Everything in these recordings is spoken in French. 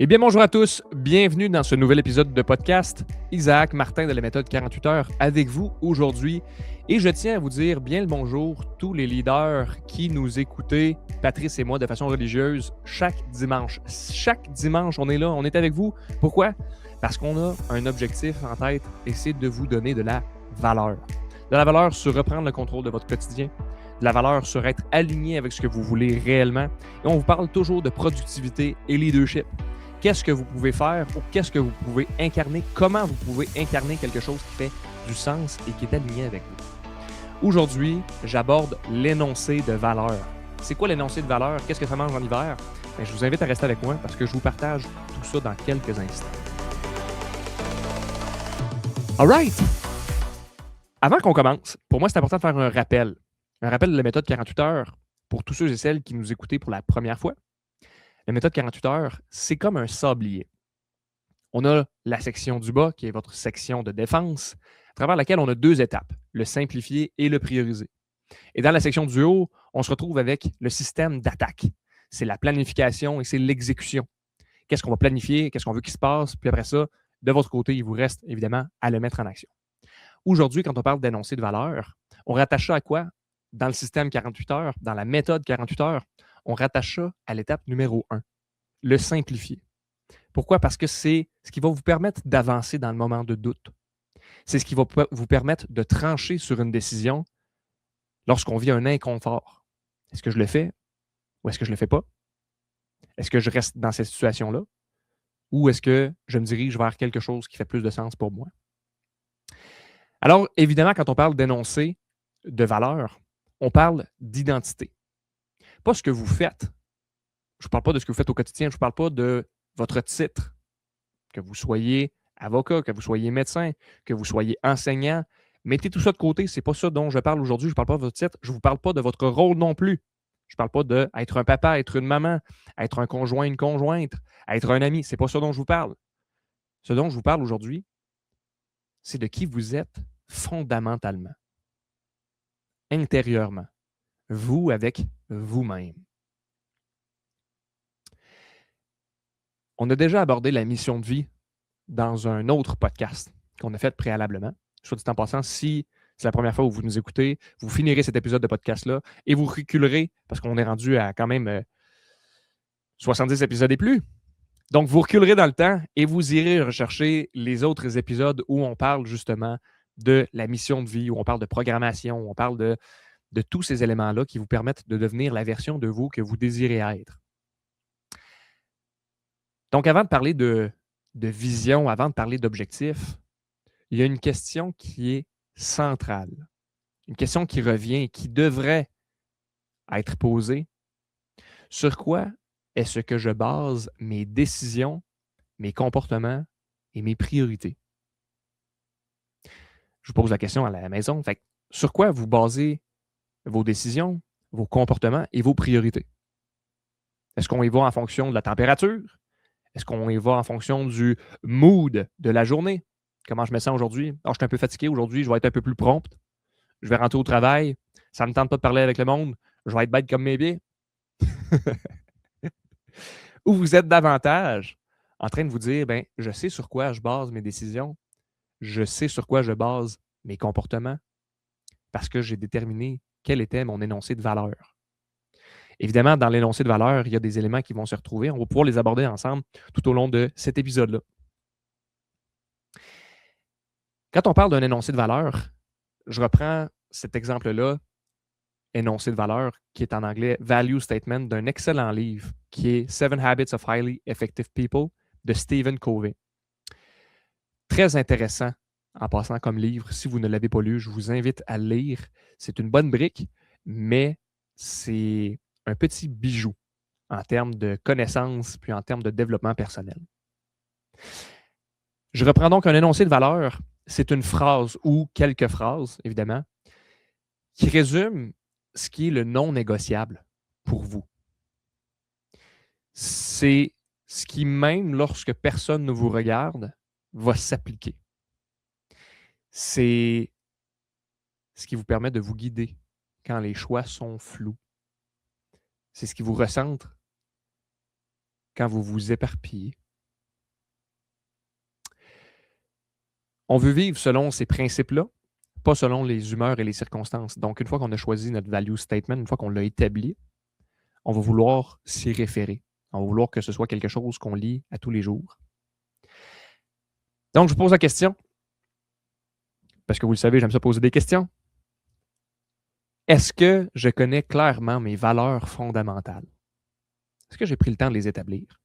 Eh bien, bonjour à tous. Bienvenue dans ce nouvel épisode de podcast. Isaac Martin de la méthode 48 heures avec vous aujourd'hui. Et je tiens à vous dire bien le bonjour, tous les leaders qui nous écoutez, Patrice et moi, de façon religieuse, chaque dimanche. Chaque dimanche, on est là, on est avec vous. Pourquoi? Parce qu'on a un objectif en tête et c'est de vous donner de la valeur. De la valeur sur reprendre le contrôle de votre quotidien, de la valeur sur être aligné avec ce que vous voulez réellement. Et on vous parle toujours de productivité et leadership. Qu'est-ce que vous pouvez faire ou qu'est-ce que vous pouvez incarner, comment vous pouvez incarner quelque chose qui fait du sens et qui est aligné avec vous. Aujourd'hui, j'aborde l'énoncé de valeur. C'est quoi l'énoncé de valeur? Qu'est-ce que ça mange en hiver? Bien, je vous invite à rester avec moi parce que je vous partage tout ça dans quelques instants. All right! Avant qu'on commence, pour moi, c'est important de faire un rappel. Un rappel de la méthode 48 heures pour tous ceux et celles qui nous écoutaient pour la première fois. La méthode 48 heures, c'est comme un sablier. On a la section du bas, qui est votre section de défense, à travers laquelle on a deux étapes, le simplifier et le prioriser. Et dans la section du haut, on se retrouve avec le système d'attaque. C'est la planification et c'est l'exécution. Qu'est-ce qu'on va planifier, qu'est-ce qu'on veut qu'il se passe, puis après ça, de votre côté, il vous reste évidemment à le mettre en action. Aujourd'hui, quand on parle d'énoncé de valeur, on rattache ça à quoi? Dans le système 48 heures, dans la méthode 48 heures, on rattache ça à l'étape numéro 1, le simplifier. Pourquoi? Parce que c'est ce qui va vous permettre d'avancer dans le moment de doute. C'est ce qui va vous permettre de trancher sur une décision lorsqu'on vit un inconfort. Est-ce que je le fais ou est-ce que je ne le fais pas? Est-ce que je reste dans cette situation-là ou est-ce que je me dirige vers quelque chose qui fait plus de sens pour moi? Alors, évidemment, quand on parle d'énoncé de valeur, on parle d'identité. Pas ce que vous faites. Je ne parle pas de ce que vous faites au quotidien, je ne parle pas de votre titre, que vous soyez avocat, que vous soyez médecin, que vous soyez enseignant. Mettez tout ça de côté, ce n'est pas ça dont je parle aujourd'hui. Je ne parle pas de votre titre, je ne vous parle pas de votre rôle non plus. Je ne parle pas d'être un papa, être une maman, être un conjoint, une conjointe, être un ami. Ce n'est pas ça dont je vous parle. Ce dont je vous parle aujourd'hui, c'est de qui vous êtes fondamentalement, intérieurement, vous avec vous-même. On a déjà abordé la mission de vie dans un autre podcast qu'on a fait préalablement. Soit dit en passant, si c'est la première fois où vous nous écoutez, vous finirez cet épisode de podcast-là et vous reculerez, parce qu'on est rendu à quand même 70 épisodes et plus. Donc, vous reculerez dans le temps et vous irez rechercher les autres épisodes où on parle justement de la mission de vie, où on parle de programmation, où on parle de tous ces éléments-là qui vous permettent de devenir la version de vous que vous désirez être. Donc, avant de parler de vision, avant de parler d'objectif, il y a une question qui est centrale, une question qui revient et qui devrait être posée. Sur quoi est-ce que je base mes décisions, mes comportements et mes priorités? Je vous pose la question à la maison. Fait, sur quoi vous basez vos décisions, vos comportements et vos priorités? Est-ce qu'on y va en fonction de la température? Est-ce qu'on y va en fonction du mood de la journée? Comment je me sens aujourd'hui? Je suis un peu fatigué aujourd'hui, je vais être un peu plus prompt. Je vais rentrer au travail. Ça ne me tente pas de parler avec le monde. Je vais être bête comme mes pieds. Ou vous êtes davantage en train de vous dire, ben, je sais sur quoi je base mes décisions. Je sais sur quoi je base mes comportements parce que j'ai déterminé quel était mon énoncé de valeur. Évidemment, dans l'énoncé de valeur, il y a des éléments qui vont se retrouver. On va pouvoir les aborder ensemble tout au long de cet épisode-là. Quand on parle d'un énoncé de valeur, je reprends cet exemple-là, énoncé de valeur, qui est en anglais Value Statement, d'un excellent livre qui est Seven Habits of Highly Effective People de Stephen Covey. Très intéressant en passant comme livre. Si vous ne l'avez pas lu, je vous invite à le lire. C'est une bonne brique, mais c'est un petit bijou en termes de connaissances puis en termes de développement personnel. Je reprends donc un énoncé de valeur. C'est une phrase ou quelques phrases, évidemment, qui résume ce qui est le non négociable pour vous. C'est ce qui, même lorsque personne ne vous regarde, va s'appliquer. C'est ce qui vous permet de vous guider quand les choix sont flous. C'est ce qui vous recentre quand vous vous éparpillez. On veut vivre selon ces principes-là, pas selon les humeurs et les circonstances. Donc, une fois qu'on a choisi notre value statement, une fois qu'on l'a établi, on va vouloir s'y référer. On va vouloir que ce soit quelque chose qu'on lit à tous les jours. Donc, je vous pose la question, parce que vous le savez, j'aime ça poser des questions. Est-ce que je connais clairement mes valeurs fondamentales? Est-ce que j'ai pris le temps de les établir?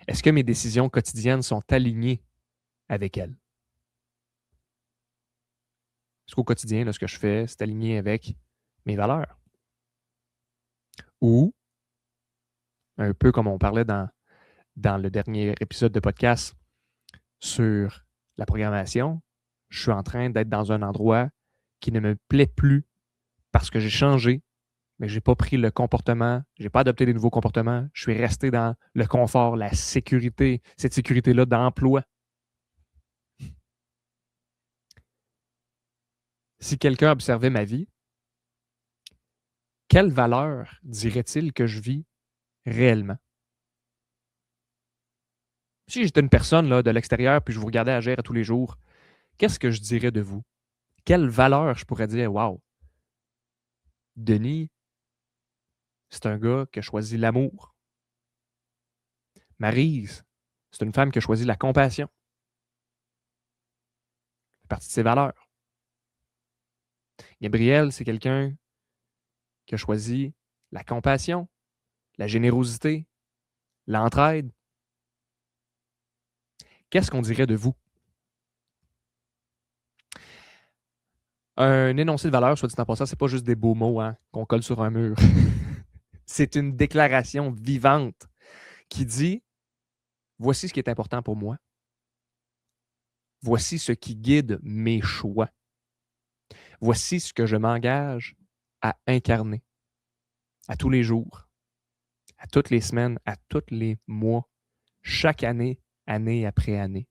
Est-ce que mes décisions quotidiennes sont alignées avec elles? Est-ce qu'au quotidien, là, ce que je fais, c'est aligné avec mes valeurs? Ou, un peu comme on parlait dans le dernier épisode de podcast sur la programmation, je suis en train d'être dans un endroit qui ne me plaît plus parce que j'ai changé, mais je n'ai pas pris le comportement, je n'ai pas adopté des nouveaux comportements, je suis resté dans le confort, la sécurité, cette sécurité-là d'emploi. Si quelqu'un observait ma vie, quelle valeur dirait-il que je vis réellement? Si j'étais une personne là, de l'extérieur puis je vous regardais agir à tous les jours, qu'est-ce que je dirais de vous? Quelle valeur je pourrais dire, wow, Denis, c'est un gars qui a choisi l'amour. Maryse, c'est une femme qui a choisi la compassion. C'est partie de ses valeurs. Gabriel, c'est quelqu'un qui a choisi la compassion, la générosité, l'entraide. Qu'est-ce qu'on dirait de vous? Un énoncé de valeur, soit dit en passant, ce n'est pas juste des beaux mots qu'on colle sur un mur. C'est une déclaration vivante qui dit « Voici ce qui est important pour moi. Voici ce qui guide mes choix. Voici ce que je m'engage à incarner à tous les jours, à toutes les semaines, à tous les mois, chaque année, année après année. »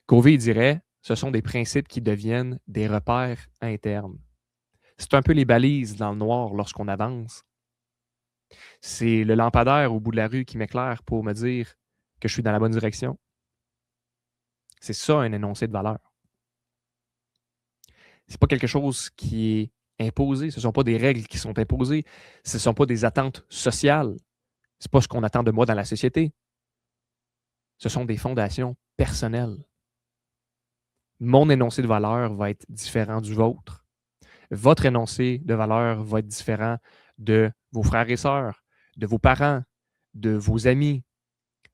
Covey dirait « Ce sont des principes qui deviennent des repères internes. » C'est un peu les balises dans le noir lorsqu'on avance. C'est le lampadaire au bout de la rue qui m'éclaire pour me dire que je suis dans la bonne direction. C'est ça un énoncé de valeur. Ce n'est pas quelque chose qui est imposé, ce ne sont pas des règles qui sont imposées, ce ne sont pas des attentes sociales, ce n'est pas ce qu'on attend de moi dans la société. Ce sont des fondations personnelles. Mon énoncé de valeur va être différent du vôtre. Votre énoncé de valeur va être différent de vos frères et sœurs, de vos parents, de vos amis,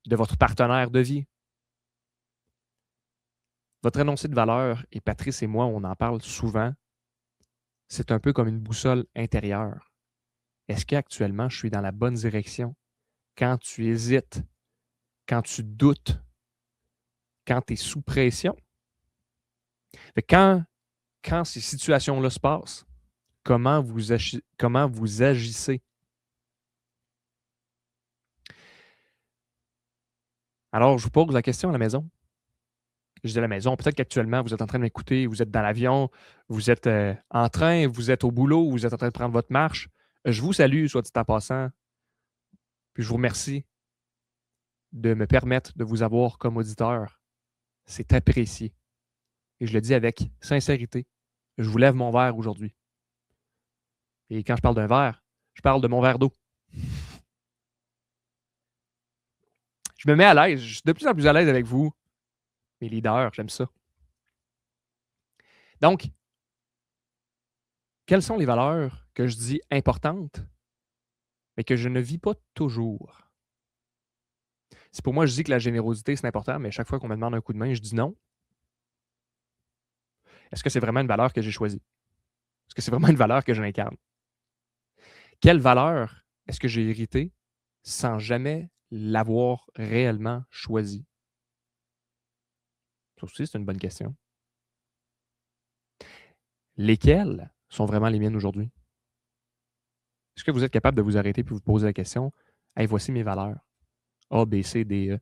de votre partenaire de vie. Votre énoncé de valeur, et Patrice et moi, on en parle souvent, c'est un peu comme une boussole intérieure. Est-ce qu'actuellement, je suis dans la bonne direction? Quand tu hésites, quand tu doutes, quand tu es sous pression, quand ces situations-là se passent, comment vous agissez? Alors, je vous pose la question à la maison. Je dis à la maison, peut-être qu'actuellement, vous êtes en train de m'écouter, vous êtes dans l'avion, vous êtes en train, vous êtes au boulot, vous êtes en train de prendre votre marche. Je vous salue, soit dit en passant, puis je vous remercie de me permettre de vous avoir comme auditeur. C'est apprécié. Et je le dis avec sincérité. Je vous lève mon verre aujourd'hui. Et quand je parle d'un verre, je parle de mon verre d'eau. Je me mets à l'aise. Je suis de plus en plus à l'aise avec vous, mes leaders. J'aime ça. Donc, quelles sont les valeurs que je dis importantes, mais que je ne vis pas toujours? Si pour moi, je dis que la générosité, c'est important, mais chaque fois qu'on me demande un coup de main, je dis non. Est-ce que c'est vraiment une valeur que j'ai choisie? Est-ce que c'est vraiment une valeur que je l'incarne? Quelle valeur est-ce que j'ai hérité sans jamais l'avoir réellement choisie? Ça aussi, c'est une bonne question. Lesquelles sont vraiment les miennes aujourd'hui? Est-ce que vous êtes capable de vous arrêter et vous poser la question, « Hey, voici mes valeurs. A, B, C, D, E. »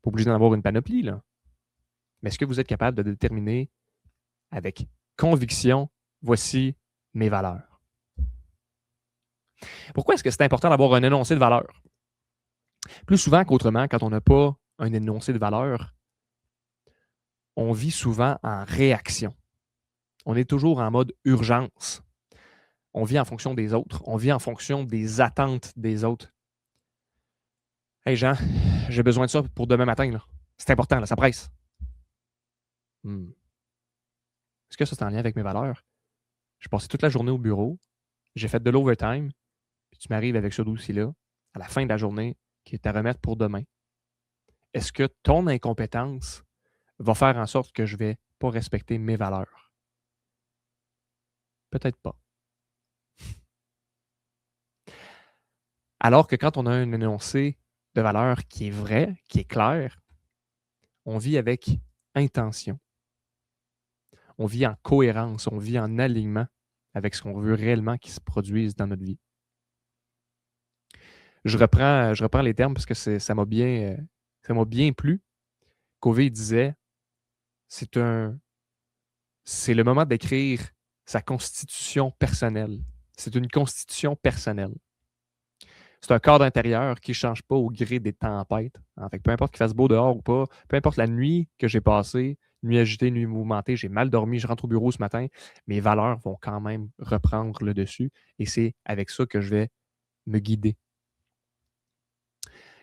Pas obligé d'en avoir une panoplie, là. Mais est-ce que vous êtes capable de déterminer avec conviction, voici mes valeurs? Pourquoi est-ce que c'est important d'avoir un énoncé de valeurs? Plus souvent qu'autrement, quand on n'a pas un énoncé de valeur, on vit souvent en réaction. On est toujours en mode urgence. On vit en fonction des autres. On vit en fonction des attentes des autres. Hey Jean, j'ai besoin de ça pour demain matin. Là. C'est important, là, ça presse. Est-ce que ça, c'est en lien avec mes valeurs? J'ai passé toute la journée au bureau, j'ai fait de l'overtime, puis tu m'arrives avec ce dossier-là, à la fin de la journée, qui est à remettre pour demain. Est-ce que ton incompétence va faire en sorte que je ne vais pas respecter mes valeurs? Peut-être pas. Alors que quand on a un énoncé de valeur qui est vrai, qui est clair, on vit avec intention. On vit en cohérence, on vit en alignement avec ce qu'on veut réellement qui se produise dans notre vie. Je reprends les termes parce que ça m'a bien plu. Covey disait, c'est le moment d'écrire sa constitution personnelle. C'est une constitution personnelle. C'est un cadre intérieur qui ne change pas au gré des tempêtes. En fait, peu importe qu'il fasse beau dehors ou pas, peu importe la nuit que j'ai passée, nuit agitée, nuit mouvementée, j'ai mal dormi, je rentre au bureau ce matin, mes valeurs vont quand même reprendre le dessus et c'est avec ça que je vais me guider.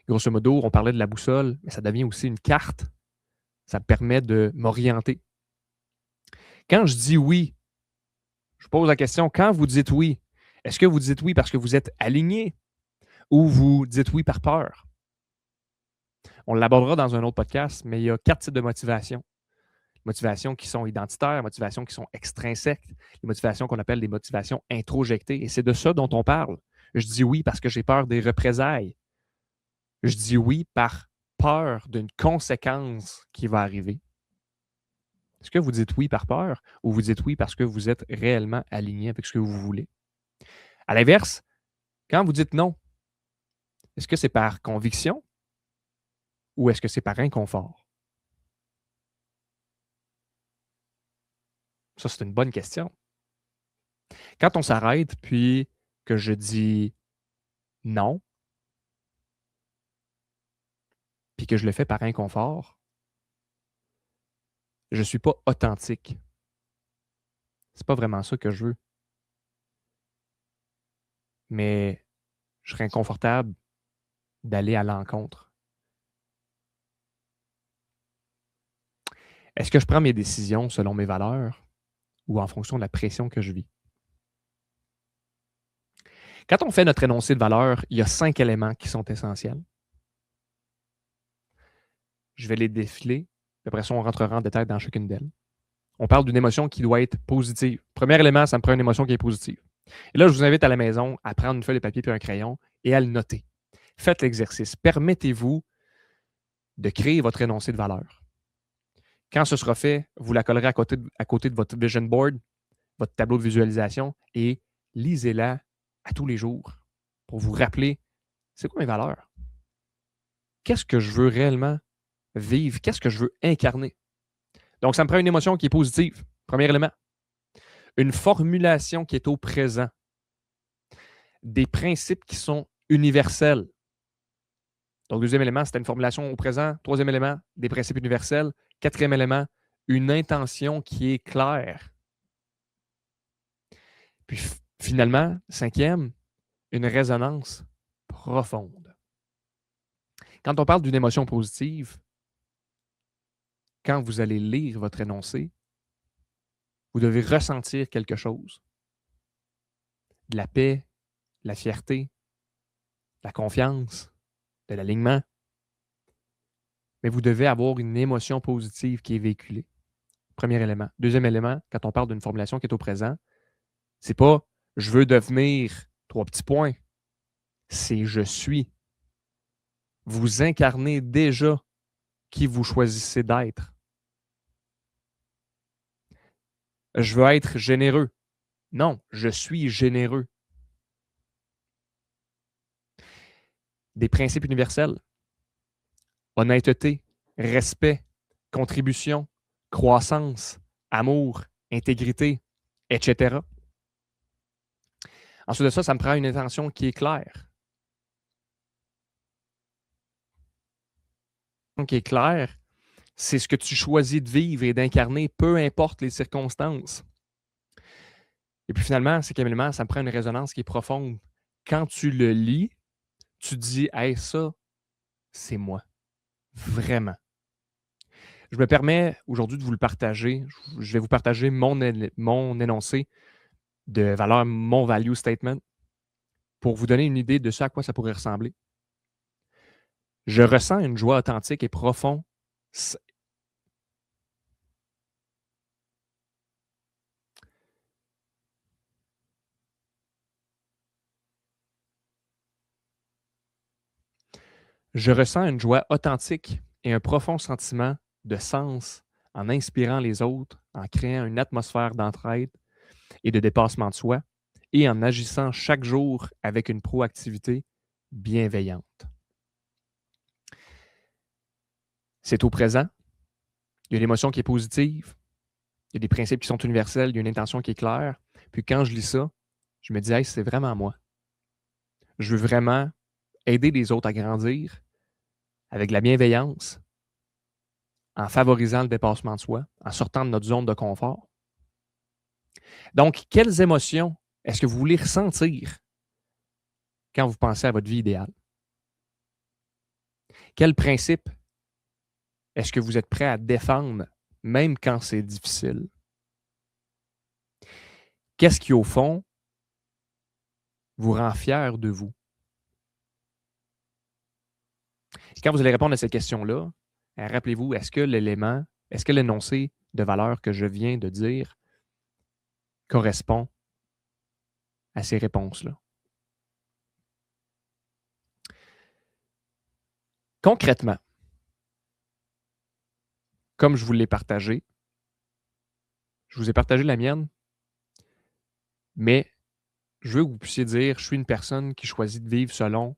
Grosso modo, on parlait de la boussole, mais ça devient aussi une carte. Ça me permet de m'orienter. Quand je dis oui, je pose la question, quand vous dites oui, est-ce que vous dites oui parce que vous êtes aligné ou vous dites oui par peur? On l'abordera dans un autre podcast, mais il y a 4 types de motivation. Motivations qui sont identitaires, motivations qui sont extrinsèques, les motivations qu'on appelle des motivations introjectées. Et c'est de ça dont on parle. Je dis oui parce que j'ai peur des représailles. Je dis oui par peur d'une conséquence qui va arriver. Est-ce que vous dites oui par peur ou vous dites oui parce que vous êtes réellement aligné avec ce que vous voulez? À l'inverse, quand vous dites non, est-ce que c'est par conviction ou est-ce que c'est par inconfort? Ça, c'est une bonne question. Quand on s'arrête puis que je dis non, puis que je le fais par inconfort, je ne suis pas authentique. C'est pas vraiment ça que je veux. Mais je serais inconfortable d'aller à l'encontre. Est-ce que je prends mes décisions selon mes valeurs ou en fonction de la pression que je vis? Quand on fait notre énoncé de valeurs, il y a 5 éléments qui sont essentiels. Je vais les défiler, puis après ça, on rentrera en détail dans chacune d'elles. On parle d'une émotion qui doit être positive. Premier élément, ça me prend une émotion qui est positive. Et là, je vous invite à la maison à prendre une feuille de papier et un crayon et à le noter. Faites l'exercice. Permettez-vous de créer votre énoncé de valeur. Quand ce sera fait, vous la collerez à côté de votre vision board, votre tableau de visualisation, et lisez-la à tous les jours pour vous rappeler, c'est quoi mes valeurs? Qu'est-ce que je veux réellement vivre? Qu'est-ce que je veux incarner? Donc, ça me prend une émotion qui est positive. Premier élément. Une formulation qui est au présent. Des principes qui sont universels. Donc, deuxième élément, c'était une formulation au présent. Troisième élément, des principes universels. Quatrième élément, une intention qui est claire. Puis finalement, cinquième, une résonance profonde. Quand on parle d'une émotion positive, quand vous allez lire votre énoncé, vous devez ressentir quelque chose. De la paix, de la fierté, de la confiance, de l'alignement. Mais vous devez avoir une émotion positive qui est véhiculée. Premier élément. Deuxième élément, quand on parle d'une formulation qui est au présent, c'est pas « je veux devenir » 3 petits points. C'est « je suis ». Vous incarnez déjà qui vous choisissez d'être. Je veux être généreux. Non, je suis généreux. Des principes universels. Honnêteté, respect, contribution, croissance, amour, intégrité, etc. Ensuite de ça, ça me prend une intention qui est claire. qui est claire, c'est ce que tu choisis de vivre et d'incarner, peu importe les circonstances. Et puis finalement, c'est qu'évidemment, ça me prend une résonance qui est profonde. Quand tu le lis, tu te dis, hey, ça, c'est moi. Vraiment. Je me permets aujourd'hui de vous le partager. Je vais vous partager mon énoncé de valeur, mon value statement, pour vous donner une idée de ce à quoi ça pourrait ressembler. Je ressens une joie authentique et profonde. Je ressens une joie authentique et un profond sentiment de sens en inspirant les autres, en créant une atmosphère d'entraide et de dépassement de soi et en agissant chaque jour avec une proactivité bienveillante. C'est au présent, il y a une émotion qui est positive, il y a des principes qui sont universels, il y a une intention qui est claire. Puis quand je lis ça, je me dis, hey, c'est vraiment moi. Je veux vraiment aider les autres à grandir avec de la bienveillance, en favorisant le dépassement de soi, en sortant de notre zone de confort. Donc, quelles émotions est-ce que vous voulez ressentir quand vous pensez à votre vie idéale? Quels principes est-ce que vous êtes prêt à défendre même quand c'est difficile? Qu'est-ce qui, au fond, vous rend fier de vous? Et quand vous allez répondre à cette question-là, rappelez-vous, est-ce que l'énoncé de valeur que je viens de dire correspond à ces réponses-là? Concrètement, comme je vous l'ai partagé, je vous ai partagé la mienne, mais je veux que vous puissiez dire, je suis une personne qui choisit de vivre selon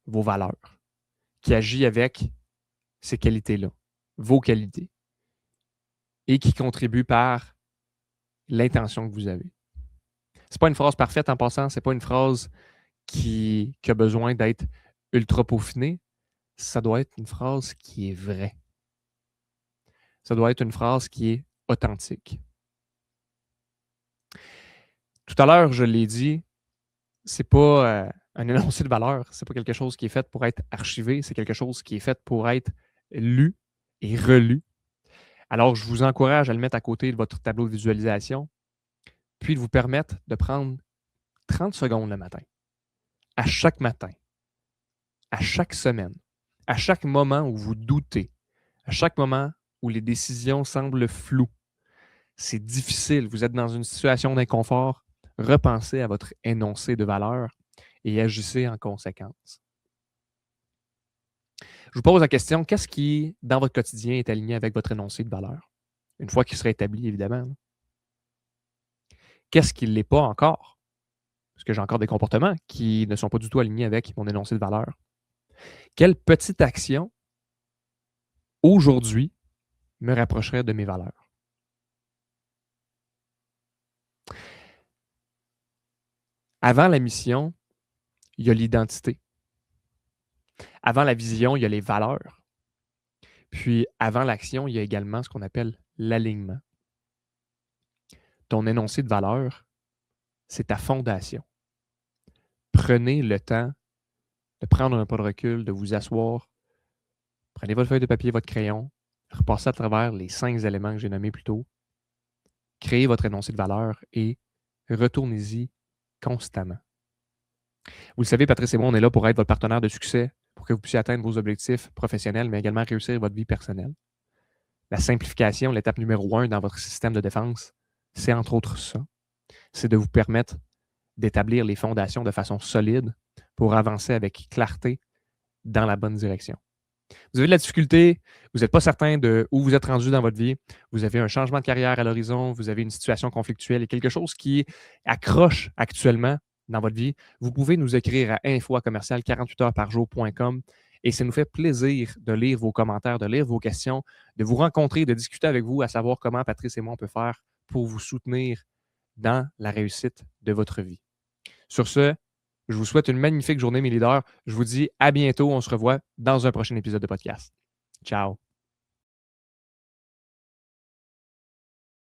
vos valeurs, qui agit avec ces qualités-là, vos qualités, et qui contribue par l'intention que vous avez. C'est pas une phrase parfaite en passant, c'est pas une phrase qui a besoin d'être ultra peaufinée. Ça doit être une phrase qui est vraie. Ça doit être une phrase qui est authentique. Tout à l'heure, je l'ai dit, c'est pas un énoncé de valeur, c'est pas quelque chose qui est fait pour être archivé, c'est quelque chose qui est fait pour être lu et relu. Alors, je vous encourage à le mettre à côté de votre tableau de visualisation, puis de vous permettre de prendre 30 secondes le matin, à chaque matin, à chaque semaine, à chaque moment où vous doutez, à chaque moment où les décisions semblent floues. C'est difficile, vous êtes dans une situation d'inconfort, repensez à votre énoncé de valeur et agissez en conséquence. Je vous pose la question, qu'est-ce qui, dans votre quotidien, est aligné avec votre énoncé de valeur? Une fois qu'il sera établi, évidemment. Qu'est-ce qui ne l'est pas encore? Parce que j'ai encore des comportements qui ne sont pas du tout alignés avec mon énoncé de valeur. Quelle petite action, aujourd'hui, me rapprocherait de mes valeurs? Avant la mission, il y a l'identité. Avant la vision, il y a les valeurs. Puis avant l'action, il y a également ce qu'on appelle l'alignement. Ton énoncé de valeur, c'est ta fondation. Prenez le temps de prendre un pas de recul, de vous asseoir. Prenez votre feuille de papier, votre crayon, repassez à travers les 5 éléments que j'ai nommés plus tôt. Créez votre énoncé de valeur et retournez-y constamment. Vous le savez, Patrice et moi, on est là pour être votre partenaire de succès, pour que vous puissiez atteindre vos objectifs professionnels, mais également réussir votre vie personnelle. La simplification, l'étape numéro 1 dans votre système de défense, c'est entre autres ça. C'est de vous permettre d'établir les fondations de façon solide pour avancer avec clarté dans la bonne direction. Vous avez de la difficulté, vous n'êtes pas certain de où vous êtes rendu dans votre vie, vous avez un changement de carrière à l'horizon, vous avez une situation conflictuelle et quelque chose qui accroche actuellement dans votre vie, vous pouvez nous écrire à info@48heuresparjour.com et ça nous fait plaisir de lire vos commentaires, de lire vos questions, de vous rencontrer, de discuter avec vous, à savoir comment Patrice et moi on peut faire pour vous soutenir dans la réussite de votre vie. Sur ce, je vous souhaite une magnifique journée, mes leaders. Je vous dis à bientôt. On se revoit dans un prochain épisode de podcast. Ciao.